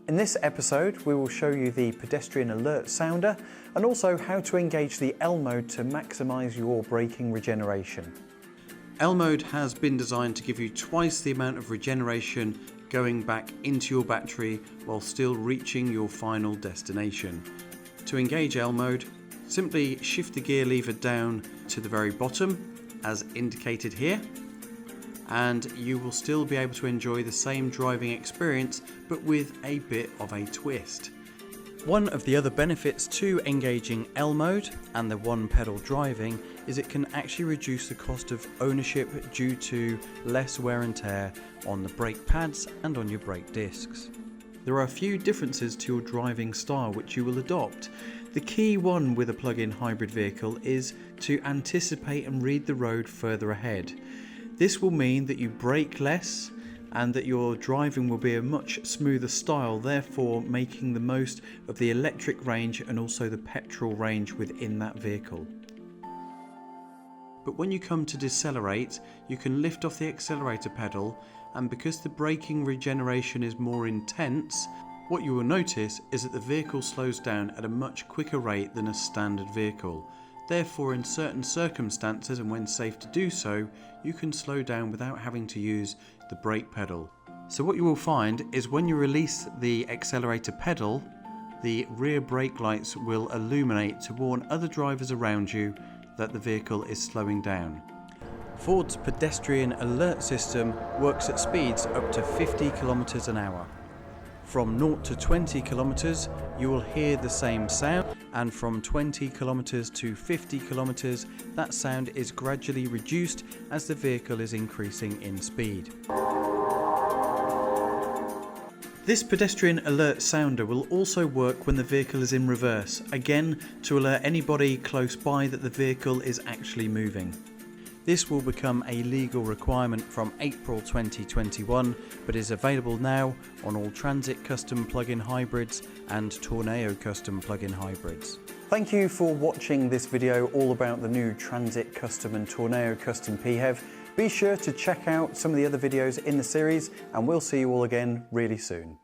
In this episode, we will show you the Pedestrian Alert Sounder and also how to engage the L mode to maximise your braking regeneration. L mode has been designed to give you twice the amount of regeneration going back into your battery while still reaching your final destination. To engage L mode, simply shift the gear lever down to the very bottom as indicated here, and you will still be able to enjoy the same driving experience but with a bit of a twist. One of the other benefits to engaging L mode and the one pedal driving is it can actually reduce the cost of ownership due to less wear and tear on the brake pads and on your brake discs. There are a few differences to your driving style which you will adopt. The key one with a plug-in hybrid vehicle is to anticipate and read the road further ahead. This will mean that you brake less and that your driving will be a much smoother style, therefore making the most of the electric range and also the petrol range within that vehicle. But when you come to decelerate, you can lift off the accelerator pedal, and because the braking regeneration is more intense, what you will notice is that the vehicle slows down at a much quicker rate than a standard vehicle. Therefore, in certain circumstances and when safe to do so, you can slow down without having to use the brake pedal. So what you will find is when you release the accelerator pedal, the rear brake lights will illuminate to warn other drivers around you that the vehicle is slowing down. Ford's Pedestrian Alert system works at speeds up to 50 km an hour. From 0 to 20 kilometers, you will hear the same sound, and from 20 kilometers to 50 kilometers, that sound is gradually reduced as the vehicle is increasing in speed. This Pedestrian Alert Sounder will also work when the vehicle is in reverse, again to alert anybody close by that the vehicle is actually moving. This will become a legal requirement from April 2021, but is available now on all Transit Custom plug-in hybrids and Tourneo Custom plug-in hybrids. Thank you for watching this video all about the new Transit Custom and Tourneo Custom PHEV. Be sure to check out some of the other videos in the series, and we'll see you all again really soon.